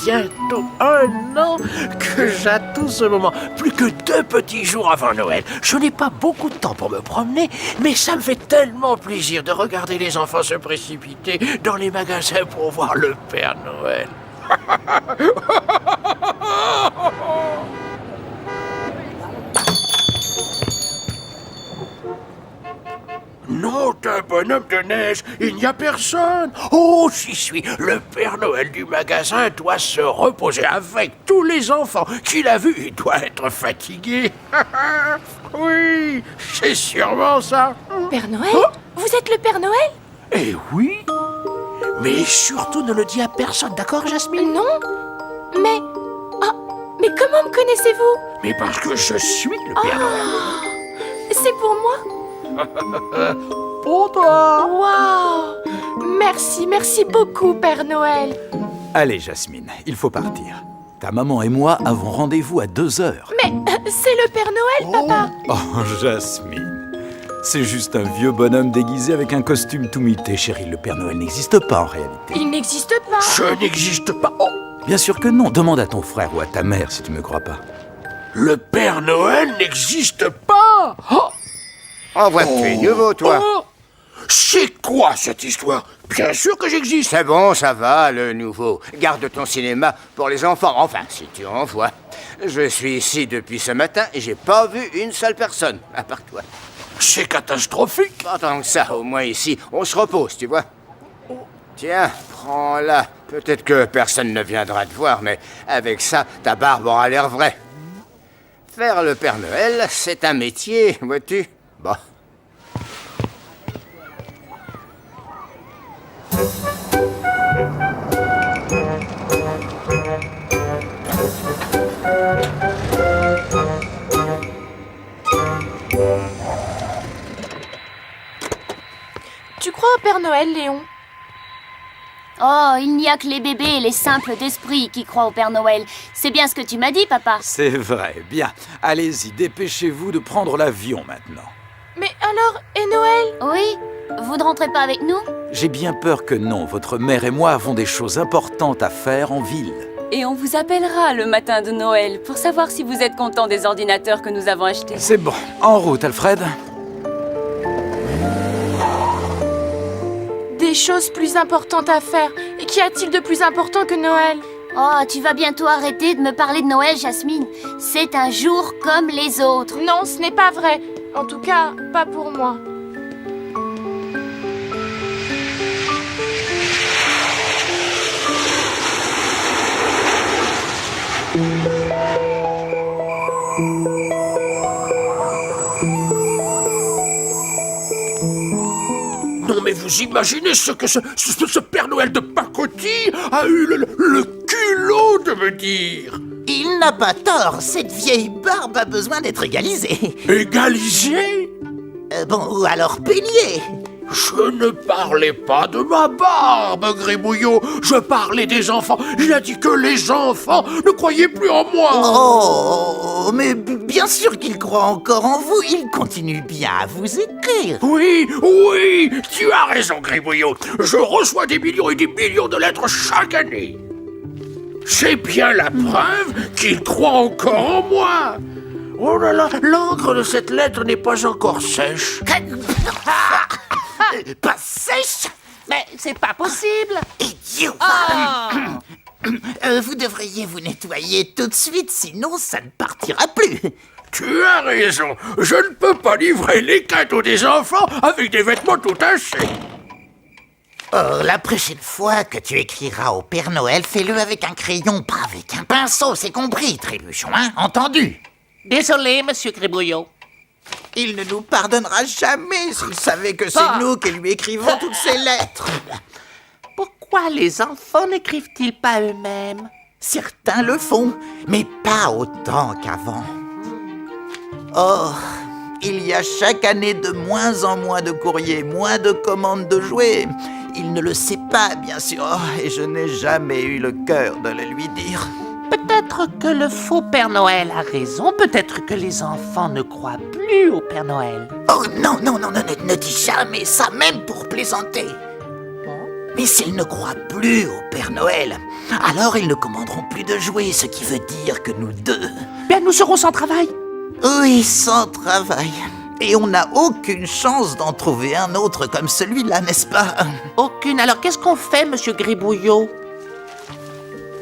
bientôt 1 an que j'attends ce moment. Plus que 2 petits jours avant Noël. Je n'ai pas beaucoup de temps pour me promener, mais ça me fait tellement plaisir de regarder les enfants se précipiter dans les magasins pour voir le Père Noël. Non, d'un bonhomme de neige, il n'y a personne. Oh, j'y suis. Le Père Noël du magasin doit se reposer avec tous les enfants qu'il a vus. Il doit être fatigué. Oui, c'est sûrement ça. Père Noël? Vous êtes le Père Noël? Eh oui. Mais surtout ne le dis à personne, d'accord, Jasmine? Non. Mais... Ah, mais comment me connaissez-vous? Mais parce que je suis le Père Noël. C'est pour moi? Pour toi. Waouh! Merci beaucoup, Père Noël. Allez, Jasmine, il faut partir. Ta maman et moi avons rendez-vous à 2h. Mais c'est le Père Noël, papa. Oh, Jasmine, c'est juste un vieux bonhomme déguisé avec un costume tout mité, chérie. Le Père Noël n'existe pas en réalité. Il n'existe pas. Je n'existe pas. Oh, Bien sûr que non. Demande à ton frère ou à ta mère si tu me crois pas. le Père Noël n'existe pas. Oh. En vois-tu nouveau, toi? Oh, c'est quoi cette histoire? Bien sûr que j'existe. C'est bon, ça va, le nouveau. Garde ton cinéma pour les enfants, enfin, si tu en vois. Je suis ici depuis ce matin et j'ai pas vu une seule personne, à part toi. C'est catastrophique. Pas tant que ça, au moins ici, on se repose, tu vois. Tiens, prends-la. Peut-être que personne ne viendra te voir, mais avec ça, ta barbe aura l'air vraie. Faire le Père Noël, c'est un métier, vois-tu? Bon. Tu crois au Père Noël, Léon? Oh, il n'y a que les bébés et les simples d'esprit qui croient au Père Noël. C'est bien ce que tu m'as dit, papa. C'est vrai. Bien. Allez-y, dépêchez-vous de prendre l'avion maintenant. Mais alors, et Noël? Oui? Vous ne rentrez pas avec nous? J'ai bien peur que non. Votre mère et moi avons des choses importantes à faire en ville. Et on vous appellera le matin de Noël pour savoir si vous êtes content des ordinateurs que nous avons achetés. C'est bon. En route, Alfred. Des choses plus importantes à faire. Et qu'y a-t-il de plus important que Noël? Oh, tu vas bientôt arrêter de me parler de Noël, Jasmine. C'est un jour comme les autres. Non, ce n'est pas vrai. En tout cas, pas pour moi. Non mais vous imaginez ce que ce Père Noël de pacotille a eu le culot de me dire? Il n'a pas tort, cette vieille barbe a besoin d'être égalisée. Égalisé? Bon, ou alors peignée. Je ne parlais pas de ma barbe, Gribouillot. Je parlais des enfants. Il a dit que les enfants ne croyaient plus en moi. Oh, mais bien sûr qu'il croit encore en vous, il continue bien à vous écrire. Oui, oui, tu as raison, Gribouillot. Je reçois des millions et des millions de lettres chaque année. C'est bien la preuve qu'il croit encore en moi. Oh là là, l'encre de cette lettre n'est pas encore sèche. Pas sèche? Mais c'est pas possible. Idiot! Vous devriez vous nettoyer tout de suite, sinon ça ne partira plus. Tu as raison. Je ne peux pas livrer les cadeaux des enfants avec des vêtements tout tachés. Or, la prochaine fois que tu écriras au Père Noël, fais-le avec un crayon, pas avec un pinceau, c'est compris, Trébuchon, hein? Entendu? Désolé, monsieur Gribouillot. Il ne nous pardonnera jamais s'il savait que c'est nous qui lui écrivons toutes ces lettres. Pourquoi les enfants n'écrivent-ils pas eux-mêmes? Certains le font, mais pas autant qu'avant. Or, il y a chaque année de moins en moins de courriers, moins de commandes de jouets. Il ne le sait pas, bien sûr, et je n'ai jamais eu le cœur de le lui dire. Peut-être que le faux Père Noël a raison, peut-être que les enfants ne croient plus au Père Noël. Oh non, ne dis jamais ça, même pour plaisanter. Mais s'ils ne croient plus au Père Noël, alors ils ne commanderont plus de jouets, ce qui veut dire que nous deux... Bien, nous serons sans travail. Oui, sans travail. Et on n'a aucune chance d'en trouver un autre comme celui-là, n'est-ce pas? Aucune. Alors, qu'est-ce qu'on fait, monsieur Gribouillot?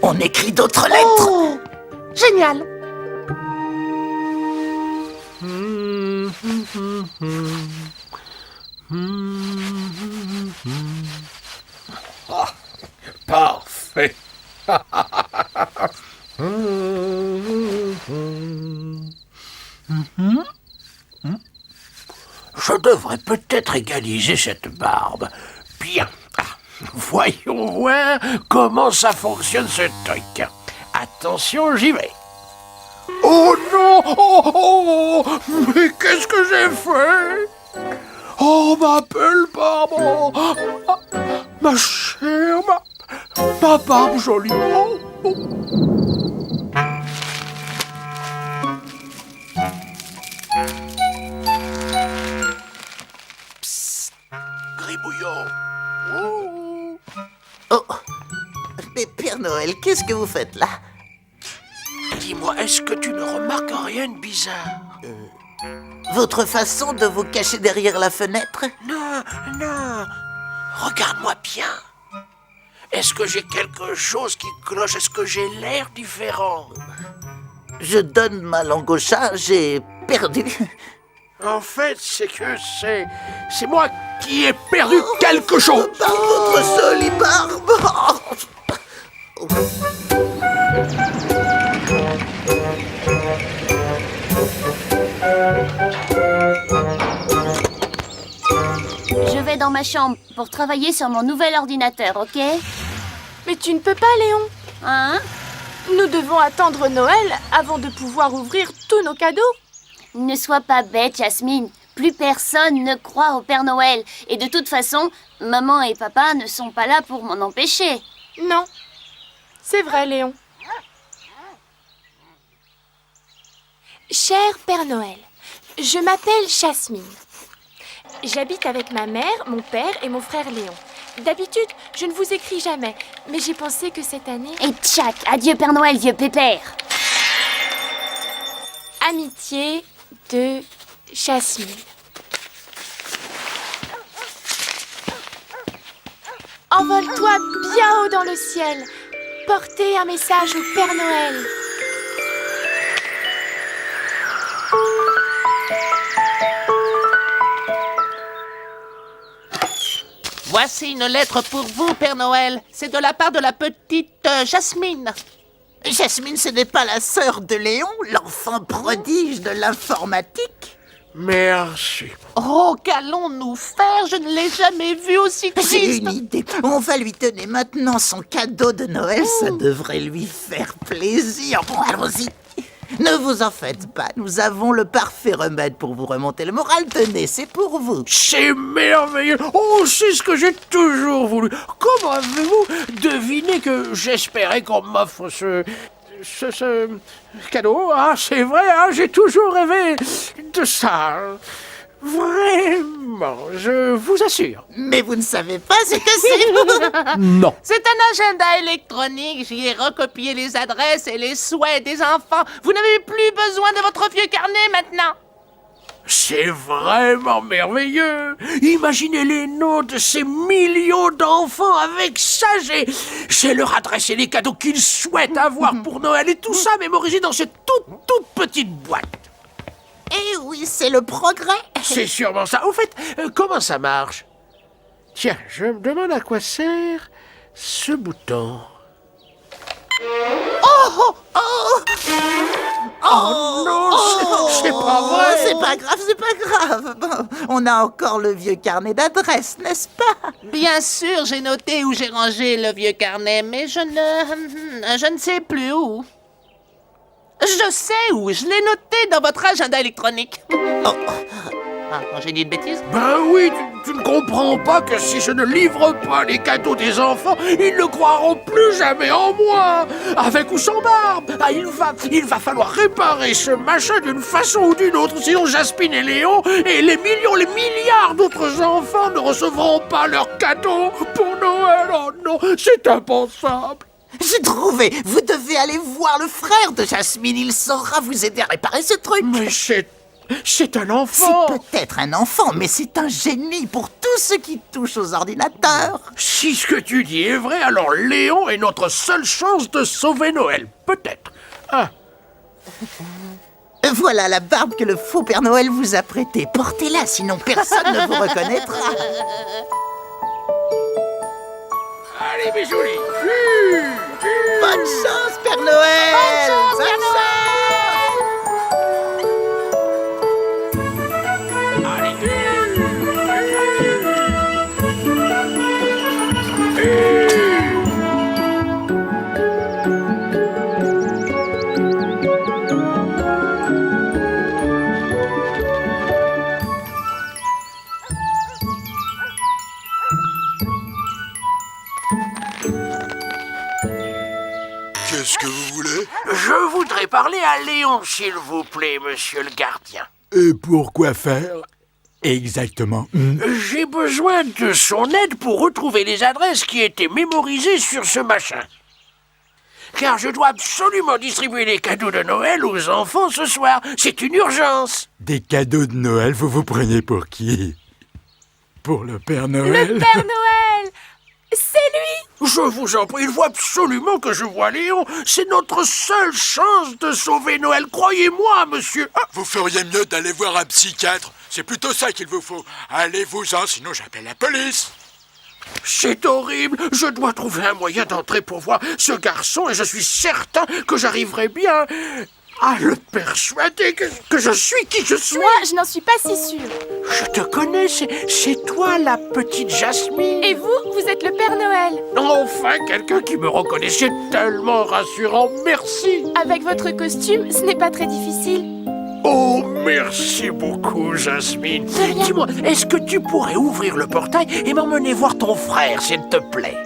On écrit d'autres lettres. Oh, génial. Parfait. Je devrais peut-être égaliser cette barbe. Bien. Voyons voir comment ça fonctionne ce truc. Attention, j'y vais. Oh non! Oh! Mais qu'est-ce que j'ai fait? Oh, ma belle barbe! Oh, ma chère, ma barbe jolie! Oh, oh. Psst! Gribouillon! Oh. Oh, mais Père Noël, qu'est-ce que vous faites là? Dis-moi, est-ce que tu ne remarques rien de bizarre? Votre façon de vous cacher derrière la fenêtre? Non, non. Regarde-moi bien. Est-ce que j'ai quelque chose qui cloche? Est-ce que j'ai l'air différent? Je donne ma langue au chat, j'ai perdu. En fait, c'est moi qui ai perdu quelque chose. Par votre jolie barbe. Je vais dans ma chambre pour travailler sur mon nouvel ordinateur, ok? Mais tu ne peux pas, Léon. Hein? Nous devons attendre Noël avant de pouvoir ouvrir tous nos cadeaux. Ne sois pas bête, Jasmine. Plus personne ne croit au Père Noël. Et de toute façon, maman et papa ne sont pas là pour m'en empêcher. Non, c'est vrai, Léon. Cher Père Noël, je m'appelle Jasmine. J'habite avec ma mère, mon père et mon frère Léon. D'habitude, je ne vous écris jamais, mais j'ai pensé que cette année... Et tchac, adieu Père Noël, vieux pépère. Amitié de Jasmine. Envole-toi bien haut dans le ciel. Portez un message au Père Noël. Voici une lettre pour vous, Père Noël. C'est de la part de la petite Jasmine. Jasmine, ce n'est pas la sœur de Léon, l'enfant prodige de l'informatique? Merci. Oh, qu'allons-nous faire? Je ne l'ai jamais vue aussi J'ai triste. une idée. On va lui donner maintenant son cadeau de Noël. Ça devrait lui faire plaisir. Bon, allons-y. Ne vous en faites pas. Nous avons le parfait remède pour vous remonter le moral. Tenez, c'est pour vous. C'est merveilleux. Oh, c'est ce que j'ai toujours voulu. Comment avez-vous deviné que j'espérais qu'on m'offre ce cadeau? Ah, c'est vrai, hein, j'ai toujours rêvé de ça. Vraiment, je vous assure. Mais vous ne savez pas ce que c'est. Non. C'est un agenda électronique. J'y ai recopié les adresses et les souhaits des enfants. Vous n'avez plus besoin de votre vieux carnet maintenant. C'est vraiment merveilleux. Imaginez les noms de ces millions d'enfants avec ça. J'ai leur adressé les cadeaux qu'ils souhaitent avoir pour Noël et tout ça mémorisé dans cette toute petite boîte. Eh oui, c'est le progrès. C'est sûrement ça. Au fait, comment ça marche? Tiens, je me demande à quoi sert ce bouton. Oh non, c'est pas vrai. C'est pas grave, c'est pas grave. Bon, on a encore le vieux carnet d'adresse, n'est-ce pas? Bien sûr, j'ai noté où j'ai rangé le vieux carnet, mais je ne sais plus où. Je sais où, je l'ai noté dans votre agenda électronique. Ah, j'ai dit une bêtise? Ben oui, tu ne comprends pas que si je ne livre pas les cadeaux des enfants, ils ne croiront plus jamais en moi. Avec ou sans barbe. Ah, il va falloir réparer ce machin d'une façon ou d'une autre, sinon Jasmine et Léon et les millions, les milliards d'autres enfants ne recevront pas leurs cadeaux pour Noël. Noël. Oh non, c'est impensable. J'ai trouvé. Vous devez aller voir le frère de Jasmine. Il saura vous aider à réparer ce truc. Mais c'est un enfant. C'est peut-être un enfant, mais c'est un génie pour tout ce qui touche aux ordinateurs. Si ce que tu dis est vrai, alors Léon est notre seule chance de sauver Noël. Peut-être. Ah, Voilà la barbe que le faux Père Noël vous a prêtée. Portez-la, sinon personne ne vous reconnaîtra. allez, mes jolis. Bonne chance, Père Noël. Bonne chance. Qu'est-ce que vous voulez? Je voudrais parler à Léon, s'il vous plaît, monsieur le gardien. Et pourquoi faire exactement? J'ai besoin de son aide pour retrouver les adresses qui étaient mémorisées sur ce machin. Car je dois absolument distribuer les cadeaux de Noël aux enfants ce soir. C'est une urgence. Des cadeaux de Noël, vous vous prenez pour qui? Pour le Père Noël? Le Père Noël! C'est lui! Je vous en prie, il faut absolument que je voie Léon. C'est notre seule chance de sauver Noël. Croyez-moi, monsieur. Ah, Vous feriez mieux d'aller voir un psychiatre. C'est plutôt ça qu'il vous faut. Allez-vous-en, sinon j'appelle la police. c'est horrible. Je dois trouver un moyen d'entrer pour voir ce garçon et je suis certain que j'arriverai bien à le persuader que je suis qui je suis. Moi, je n'en suis pas si sûre. Je te connais, c'est toi la petite Jasmine. Et vous êtes le Père Noël. Enfin, quelqu'un qui me reconnaît, c'est tellement rassurant. Merci. Avec votre costume, ce n'est pas très difficile. Oh, merci beaucoup, Jasmine. rien. Dis-moi, est-ce que tu pourrais ouvrir le portail et m'emmener voir ton frère, s'il te plaît?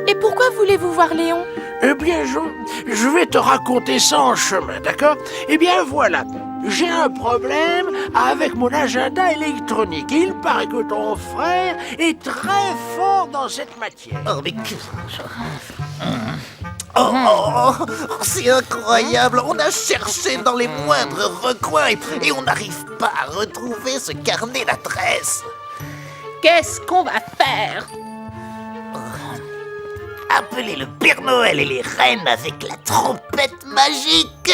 Et pourquoi voulez-vous voir Léon? Eh bien, je vais te raconter ça en chemin, d'accord? Eh bien, voilà. J'ai un problème avec mon agenda électronique. Et il paraît que ton frère est très fort dans cette matière. Oh, mais c'est incroyable. On a cherché dans les moindres recoins et on n'arrive pas à retrouver ce carnet d'adresses. Qu'est-ce qu'on va faire? Appelez le Père Noël et les reines avec la trompette magique.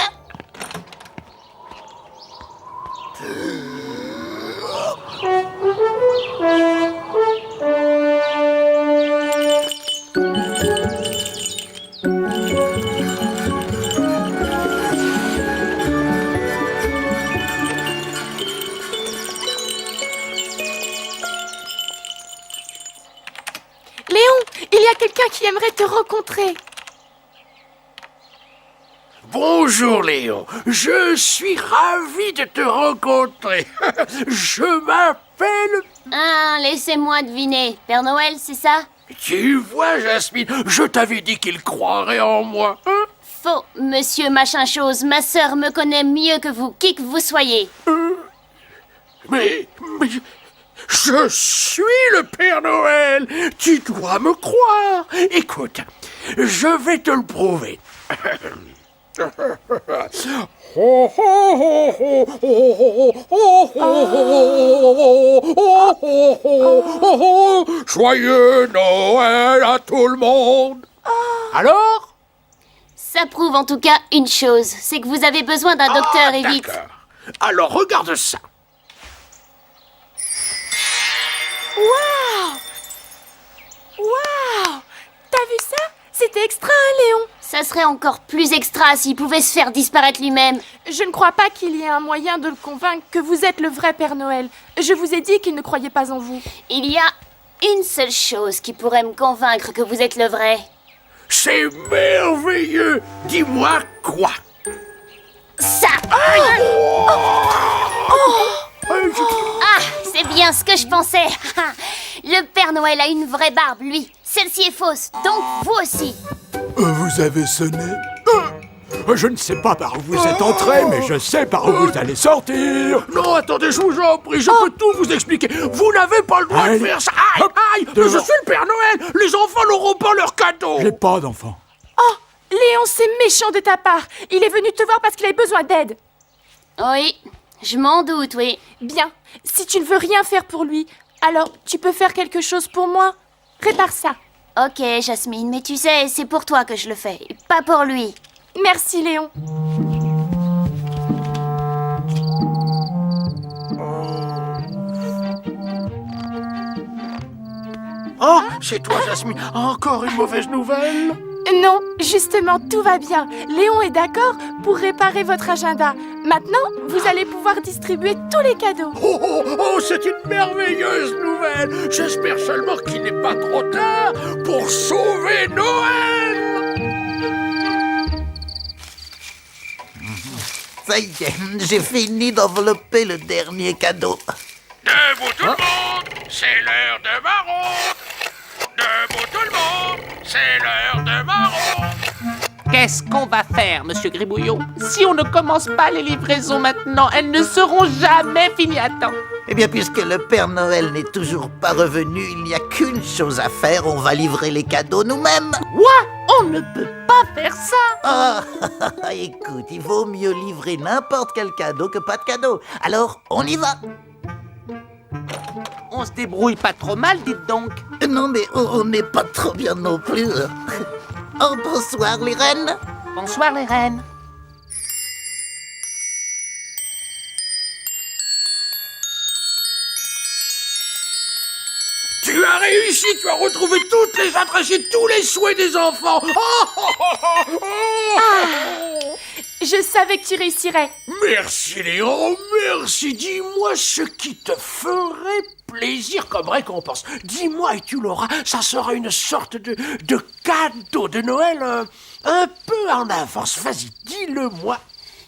Léon, il y a quelqu'un qui aimerait te rencontrer. Bonjour, Léon. Je suis ravi de te rencontrer. Je m'appelle... Ah, laissez-moi deviner. Père Noël, c'est ça? Tu vois, Jasmine, je t'avais dit qu'il croirait en moi. Hein? Faux, monsieur machin chose. Ma sœur me connaît mieux que vous, qui que vous soyez. Mais je suis le Père Noël. Tu dois me croire. Écoute, je vais te le prouver. Joyeux Noël à tout le monde. Alors? Ça prouve en tout cas une chose, c'est que vous avez besoin d'un docteur et vite. D'accord. Alors regarde ça. Waouh! Waouh! T'as vu ça? C'était extra, hein, Léon? Ça serait encore plus extra s'il pouvait se faire disparaître lui-même. Je ne crois pas qu'il y ait un moyen de le convaincre que vous êtes le vrai Père Noël. Je vous ai dit qu'il ne croyait pas en vous. Il y a une seule chose qui pourrait me convaincre que vous êtes le vrai. C'est merveilleux. Dis-moi quoi? Ça! Ah, c'est bien ce que je pensais. Le Père Noël a une vraie barbe, lui. Celle-ci est fausse, donc vous aussi. Vous avez sonné? Je ne sais pas par où vous êtes entrés, mais je sais par où vous allez sortir. Non, attendez, je vous en prie, je peux tout vous expliquer. Vous n'avez pas le droit Allez. de faire ça. Aïe, Hop, aïe, devant. je suis le Père Noël. Les enfants n'auront pas leur cadeau. J'ai pas d'enfant. Oh, Léon, c'est méchant de ta part. Il est venu te voir parce qu'il avait besoin d'aide. Oui, je m'en doute, oui. Bien, si tu ne veux rien faire pour lui, alors tu peux faire quelque chose pour moi. Répare ça. Ok, Jasmine, mais tu sais, c'est pour toi que je le fais, pas pour lui. Merci, Léon. Oh, c'est toi, Jasmine. Encore une mauvaise nouvelle. Non, justement, tout va bien. Léon est d'accord pour réparer votre agenda. Maintenant, vous allez pouvoir distribuer tous les cadeaux. Oh, oh, oh, c'est une merveilleuse nouvelle. J'espère seulement qu'il n'est pas trop tard pour sauver Noël. Ça y est, j'ai fini d'envelopper le dernier cadeau. Debout tout le monde, c'est l'heure de ma ronde. Debout tout le monde, c'est l'heure de ma ronde. Qu'est-ce qu'on va faire, monsieur Gribouillot? Si on ne commence pas les livraisons maintenant, elles ne seront jamais finies à temps. Eh bien, puisque le Père Noël n'est toujours pas revenu, il n'y a qu'une chose à faire, on va livrer les cadeaux nous-mêmes. Quoi? On ne peut pas faire ça. Ah, écoute, il vaut mieux livrer n'importe quel cadeau que pas de cadeau. Alors, on y va. On se débrouille pas trop mal, dites donc. Non, mais on n'est pas trop bien non plus. Oh, bonsoir les reines. Bonsoir les reines. Tu as réussi, tu as retrouvé toutes les adresses et tous les souhaits des enfants. Oh, oh, oh, oh, oh. Je savais que tu réussirais. Merci Léon, merci. Dis-moi ce qui te ferait plaisir comme récompense. Dis-moi et tu l'auras. Ça sera une sorte de cadeau de Noël un peu en avance. Vas-y, dis-le-moi.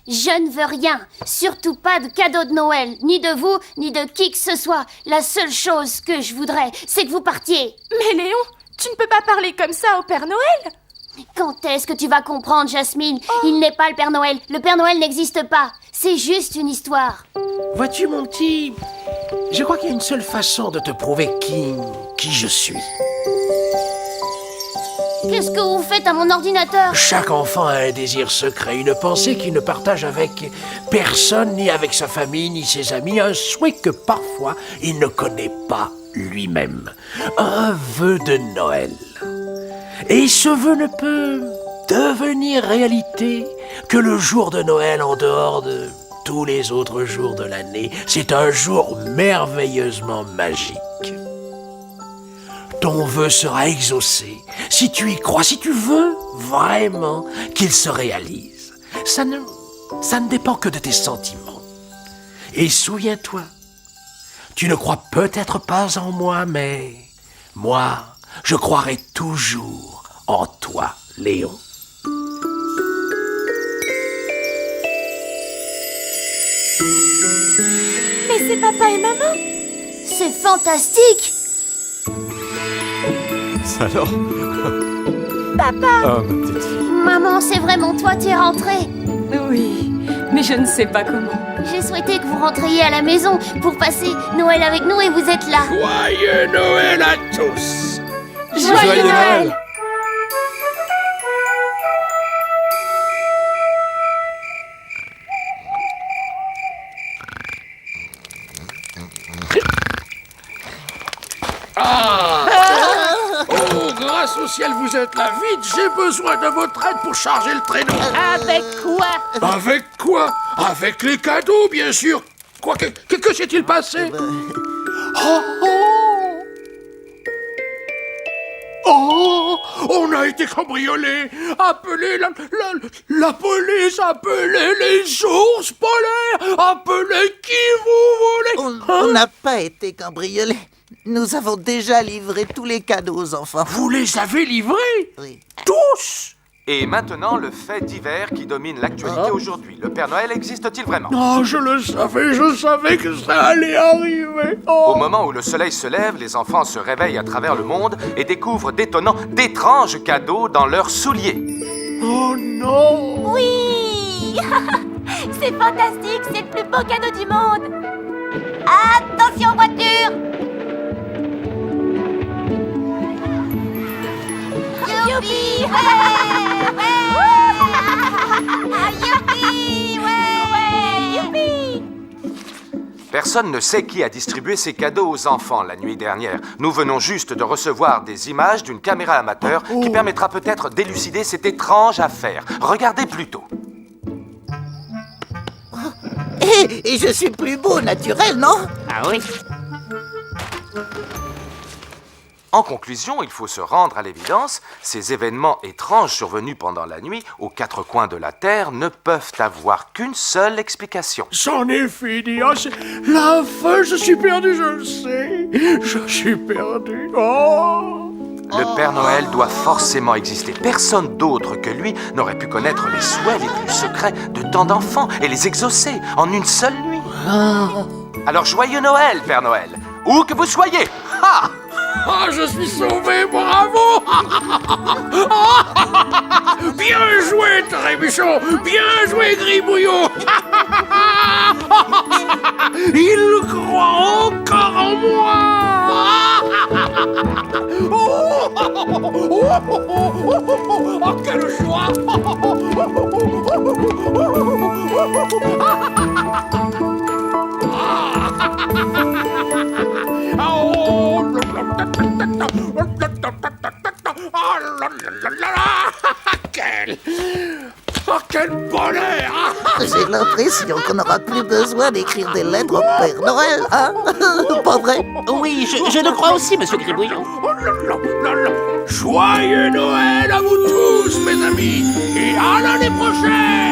Je ne veux rien, surtout pas de cadeau de Noël, ni de vous, ni de qui que ce soit. La seule chose que je voudrais, c'est que vous partiez. Mais Léon, tu ne peux pas parler comme ça au Père Noël. Quand est-ce que tu vas comprendre, Jasmine? Il n'est pas le Père Noël. Le Père Noël n'existe pas. C'est juste une histoire. Vois-tu mon petit, je crois qu'il y a une seule façon de te prouver qui je suis. Qu'est-ce que vous faites à mon ordinateur? Chaque enfant a un désir secret, une pensée qu'il ne partage avec personne, ni avec sa famille, ni ses amis, un souhait que parfois il ne connaît pas lui-même. Un vœu de Noël. Et ce vœu ne peut devenir réalité que le jour de Noël en dehors de tous les autres jours de l'année. C'est un jour merveilleusement magique. Ton vœu sera exaucé si tu y crois, si tu veux vraiment qu'il se réalise. Ça ne dépend que de tes sentiments. Et souviens-toi, tu ne crois peut-être pas en moi, mais moi, je croirai toujours en toi, Léon. Mais c'est papa et maman. C'est fantastique! Alors? Papa. Oh, ma petite fille. Maman, c'est vraiment toi, tu es rentrée. Oui, mais je ne sais pas comment. J'ai souhaité que vous rentriez à la maison pour passer Noël avec nous et vous êtes là. Joyeux Noël à tous! Joyeux Noël. Oh, grâce au ciel, vous êtes là. Vite, j'ai besoin de votre aide pour charger le traîneau. Avec quoi? Avec quoi? Avec les cadeaux, bien sûr. Quoi que s'est-il passé? Oh, oh! Oh! On a été cambriolés. Appelez la police, appelez les ours polaires, appelez qui vous voulez. On n'a pas été cambriolés. Nous avons déjà livré tous les cadeaux aux enfants. Vous les avez livrés? Oui. Tous? Et maintenant, le fait divers qui domine l'actualité aujourd'hui. Le Père Noël existe-t-il vraiment? Oh, je savais que ça allait arriver. Oh. Au moment où le soleil se lève, les enfants se réveillent à travers le monde et découvrent d'étonnants, d'étranges cadeaux dans leurs souliers. Oh non! Oui! C'est fantastique, c'est le plus beau cadeau du monde! Attention voiture! Youpi! Youpi! Ouais! Youpi! Personne ne sait qui a distribué ces cadeaux aux enfants la nuit dernière. Nous venons juste de recevoir des images d'une caméra amateur qui permettra peut-être d'élucider cette étrange affaire. Regardez plutôt. Et je suis plus beau, naturel, non? Ah oui. En conclusion, il faut se rendre à l'évidence, ces événements étranges survenus pendant la nuit aux quatre coins de la Terre ne peuvent avoir qu'une seule explication. C'en est fini. Oh, c'est la fin, je suis perdu, je le sais. Je suis perdu. Oh! Le Père Noël doit forcément exister. Personne d'autre que lui n'aurait pu connaître les souhaits les plus secrets de tant d'enfants et les exaucer en une seule nuit. Alors joyeux Noël, Père Noël, où que vous soyez. Ha! Ah, je suis sauvé, bravo! Bien joué, Trébuchon! Bien joué, Gribouillon! Il croit encore en moi! Oh, quelle joie! Quel bonheur! J'ai l'impression qu'on n'aura plus besoin d'écrire des lettres au Père Noël, hein? Pas vrai? Oui, je le crois aussi, monsieur Gribouillon. Oh là là là là. Joyeux Noël à vous tous, mes amis, et à l'année prochaine!